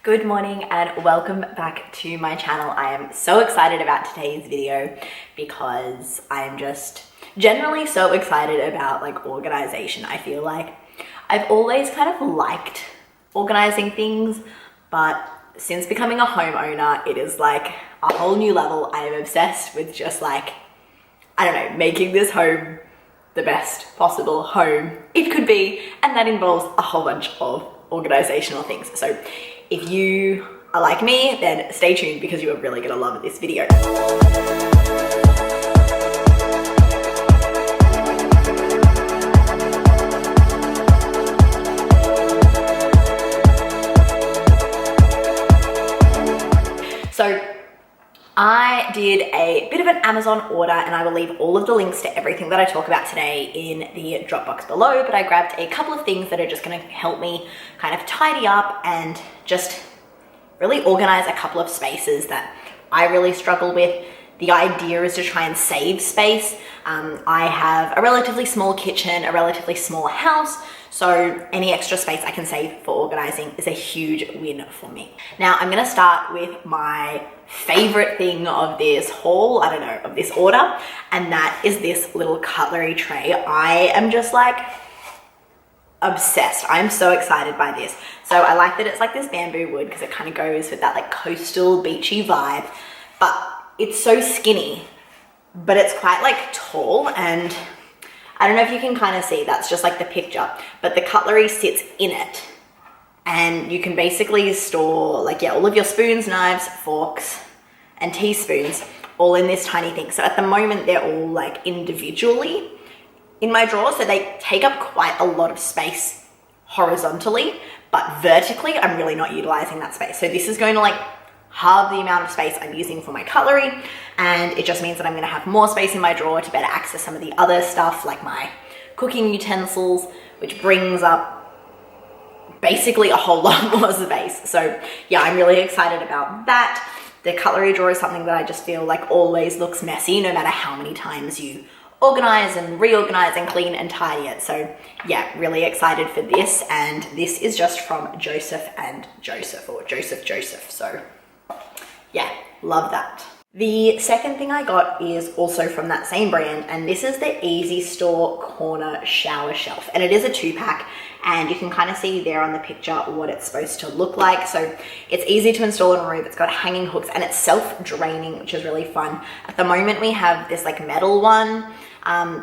Good morning and welcome back to my channel. I am so excited about today's video because I'm just generally so excited about organization. I feel like I've always kind of liked organizing things, but since becoming a homeowner, it is like a whole new level. I am obsessed with just I don't know, making this home the best possible home it could be, and that involves a whole bunch of organizational things. So if you are like me, then stay tuned because you are really gonna love this video. So I did a bit of an Amazon order, and I will leave all of the links to everything that I talk about today in the drop box below, but I grabbed a couple of things that are just gonna help me kind of tidy up and just really organize a couple of spaces that I really struggle with. The idea is to try and save space. I have a relatively small kitchen, a relatively small house, so any extra space I can save for organizing is a huge win for me. Now I'm gonna start with my favorite thing of this haul, I don't know, of this order, and that is this little cutlery tray. I am just obsessed. I'm so excited by this. So I like that it's like this bamboo wood because it kind of goes with that coastal beachy vibe, but it's so skinny, but it's quite tall, and I don't know if you can kind of see, that's just the picture, but the cutlery sits in it, and you can basically store all of your spoons, knives, forks, and teaspoons all in this tiny thing. So at the moment they're all individually in my drawer, so they take up quite a lot of space horizontally, but vertically I'm really not utilizing that space. So this is going to halve the amount of space I'm using for my cutlery, and it just means that I'm going to have more space in my drawer to better access some of the other stuff like my cooking utensils, which brings up basically a whole lot more space. So yeah, I'm really excited about that. The cutlery drawer is something that I just feel always looks messy no matter how many times you organize and reorganize and clean and tidy it. So yeah, really excited for this, and this is just from Joseph and Joseph, or Joseph. So yeah, love that. The second thing I got is also from that same brand, and this is the Easy Store Corner Shower Shelf, and it is a 2-pack, and you can kind of see there on the picture what it's supposed to look like. So it's easy to install and remove. It's got hanging hooks, and it's self-draining, which is really fun. At the moment we have this metal one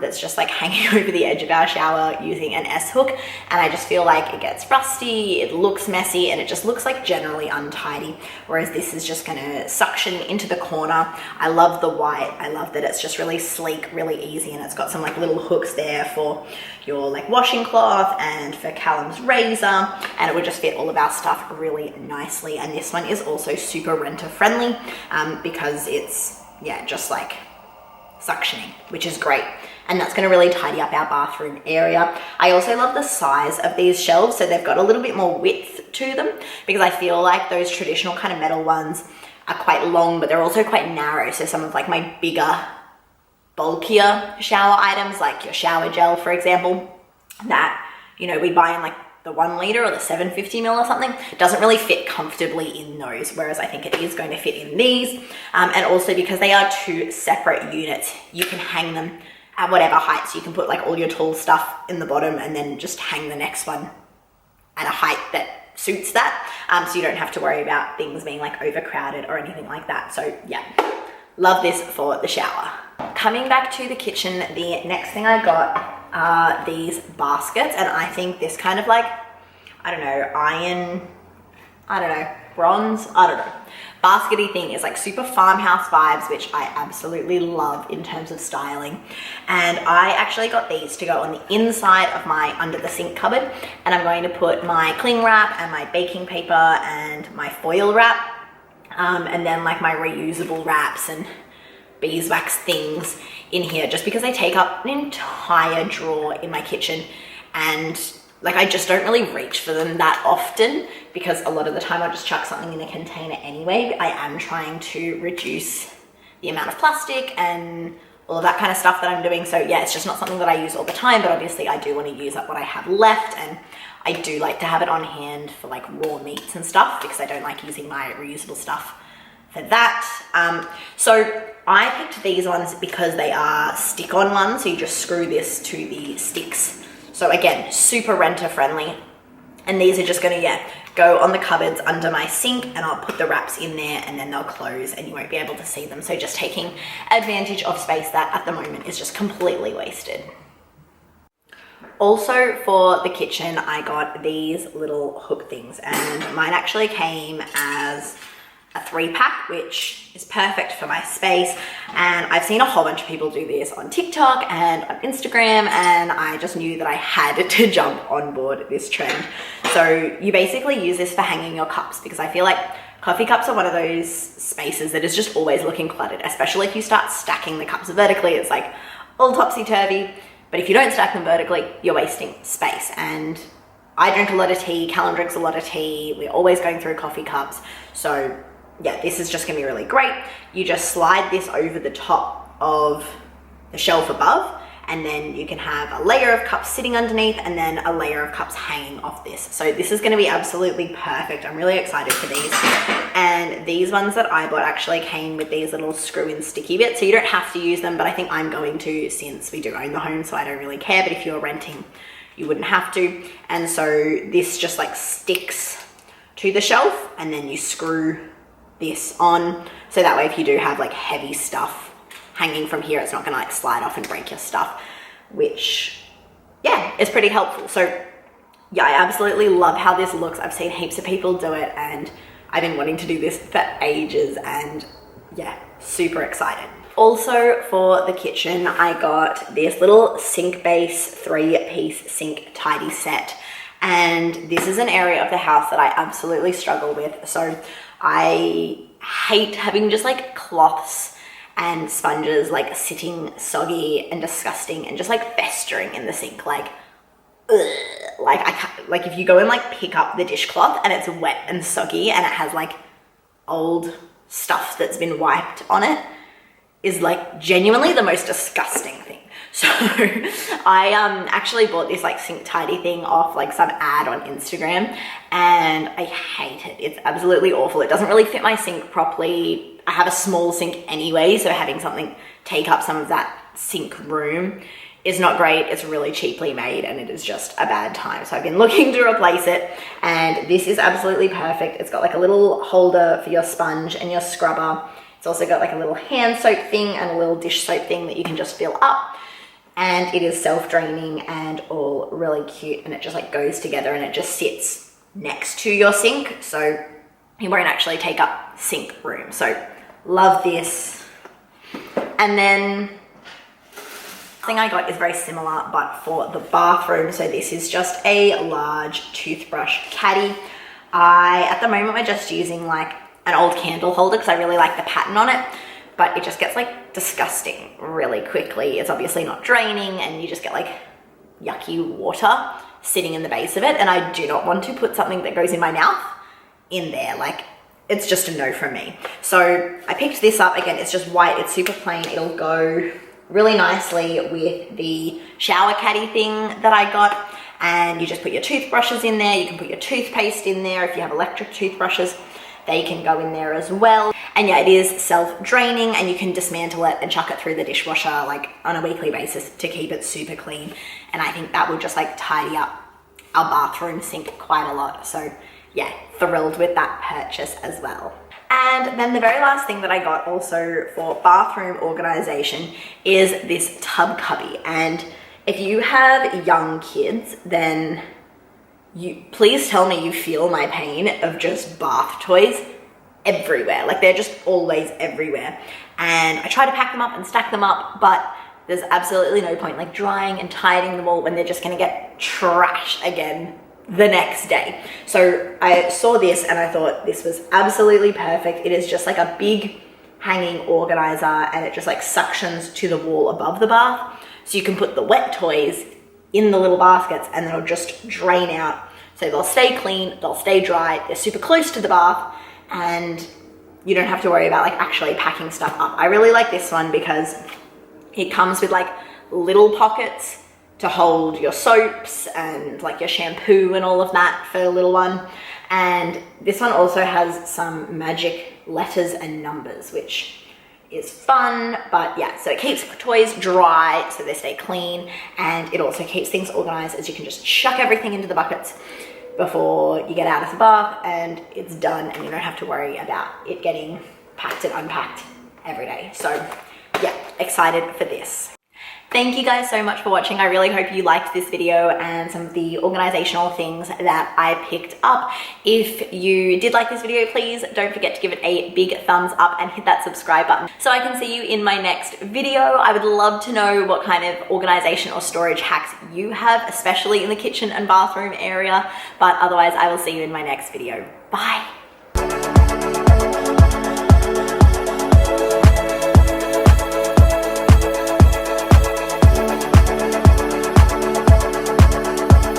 that's just hanging over the edge of our shower using an S-hook, and I just feel it gets rusty, it looks messy, and it just looks generally untidy, whereas this is just gonna suction into the corner. I love the white. I love that it's just really sleek, really easy, and it's got some little hooks there for your washing cloth and for Callum's razor, and it would just fit all of our stuff really nicely. And this one is also super renter friendly because it's just suctioning, which is great, and that's going to really tidy up our bathroom area. I also love the size of these shelves, so they've got a little bit more width to them, because I feel those traditional kind of metal ones are quite long, but they're also quite narrow. So some of my bigger, bulkier shower items, like your shower gel, for example, that we buy in the 1 liter or the 750 ml or something, doesn't really fit comfortably in those, whereas I think it is going to fit in these. And also because they are 2 separate units, you can hang them at whatever height. So you can put all your tall stuff in the bottom and then just hang the next one at a height that suits that. So you don't have to worry about things being overcrowded or anything like that. So yeah, love this for the shower. Coming back to the kitchen, the next thing I got are these baskets, and I think this kind of I don't know, iron, I don't know, bronze, I don't know, baskety thing is super farmhouse vibes, which I absolutely love in terms of styling. And I actually got these to go on the inside of my under the sink cupboard, and I'm going to put my cling wrap and my baking paper and my foil wrap, and then my reusable wraps and beeswax things in here, just because they take up an entire drawer in my kitchen, and I just don't really reach for them that often, because a lot of the time I'll just chuck something in a container anyway. I am trying to reduce the amount of plastic and all of that kind of stuff that I'm doing. So yeah, it's just not something that I use all the time, but obviously I do want to use up what I have left, and I do like to have it on hand for like raw meats and stuff because I don't like using my reusable stuff for that. So I picked these ones because they are stick-on ones, so you just screw this to the sticks. So again, super renter friendly. And these are just gonna, yeah, go on the cupboards under my sink, and I'll put the wraps in there and then they'll close and you won't be able to see them. So just taking advantage of space that at the moment is just completely wasted. Also for the kitchen, I got these little hook things, and mine actually came as a 3-pack, which is perfect for my space. And I've seen a whole bunch of people do this on TikTok and on Instagram, and I just knew that I had to jump on board this trend. So you basically use this for hanging your cups, because I feel like coffee cups are one of those spaces that is just always looking cluttered, especially if you start stacking the cups vertically. It's like all topsy-turvy. But if you don't stack them vertically, you're wasting space. And I drink a lot of tea, Callum drinks a lot of tea, we're always going through coffee cups. So yeah, this is just gonna be really great. You just slide this over the top of the shelf above, and then you can have a layer of cups sitting underneath and then a layer of cups hanging off this. So this is gonna be absolutely perfect. I'm really excited for these. And these ones that I bought actually came with these little screw-in sticky bits, so you don't have to use them, but I think I'm going to, since we do own the home, so I don't really care. But if you're renting, you wouldn't have to. And so this just like sticks to the shelf, and then you screw this on, so that way if you do have like heavy stuff hanging from here, it's not gonna like slide off and break your stuff, which yeah, is pretty helpful. So yeah, I absolutely love how this looks. I've seen heaps of people do it, and I've been wanting to do this for ages, and yeah, super excited. Also for the kitchen, I got this little sink base 3-piece sink tidy set. And this is an area of the house that I absolutely struggle with. So I hate having just like cloths and sponges like sitting soggy and disgusting and just like festering in the sink. Like, ugh. Like I can't, like if you go and like pick up the dishcloth and it's wet and soggy and it has like old stuff that's been wiped on it, is like genuinely the most disgusting thing. So I actually bought this like sink tidy thing off like some ad on Instagram, and I hate it. It's absolutely awful. It doesn't really fit my sink properly. I have a small sink anyway, so having something take up some of that sink room is not great. It's really cheaply made and it is just a bad time. So I've been looking to replace it, and this is absolutely perfect. It's got like a little holder for your sponge and your scrubber. It's also got like a little hand soap thing and a little dish soap thing that you can just fill up. And it is self-draining and all really cute, and it just like goes together and it just sits next to your sink, so it won't actually take up sink room. So love this. And then the thing I got is very similar, but for the bathroom. So this is just a large toothbrush caddy. At the moment we're just using like an old candle holder because I really like the pattern on it, but it just gets like disgusting really quickly. It's obviously not draining, and you just get like yucky water sitting in the base of it, and I do not want to put something that goes in my mouth in there. Like, it's just a no from me. So I picked this up. Again, it's just white, it's super plain. It'll go really nicely with the shower caddy thing that I got, and you just put your toothbrushes in there. You can put your toothpaste in there. If you have electric toothbrushes, they can go in there as well. And yeah, it is self-draining, and you can dismantle it and chuck it through the dishwasher like on a weekly basis to keep it super clean. And I think that would just like tidy up our bathroom sink quite a lot. So yeah, thrilled with that purchase as well. And then the very last thing that I got also for bathroom organization is this tub cubby. And if you have young kids, then please tell me you feel my pain of just bath toys everywhere. Like, they're just always everywhere. And I try to pack them up and stack them up, but there's absolutely no point like drying and tidying them all when they're just gonna get trashed again the next day. So I saw this and I thought this was absolutely perfect. It is just like a big hanging organizer, and it just like suctions to the wall above the bath. So you can put the wet toys in the little baskets and they'll just drain out. So they'll stay clean, they'll stay dry, they're super close to the bath, and you don't have to worry about like actually packing stuff up. I really like this one because it comes with like little pockets to hold your soaps and like your shampoo and all of that for the little one. And this one also has some magic letters and numbers, which is fun. But yeah, so it keeps toys dry so they stay clean, and it also keeps things organized, as you can just chuck everything into the buckets before you get out of the bath and it's done, and you don't have to worry about it getting packed and unpacked every day. So yeah, excited for this. Thank you guys so much for watching. I really hope you liked this video and some of the organizational things that I picked up. If you did like this video, please don't forget to give it a big thumbs up and hit that subscribe button so I can see you in my next video. I would love to know what kind of organization or storage hacks you have, especially in the kitchen and bathroom area. But otherwise, I will see you in my next video. Bye.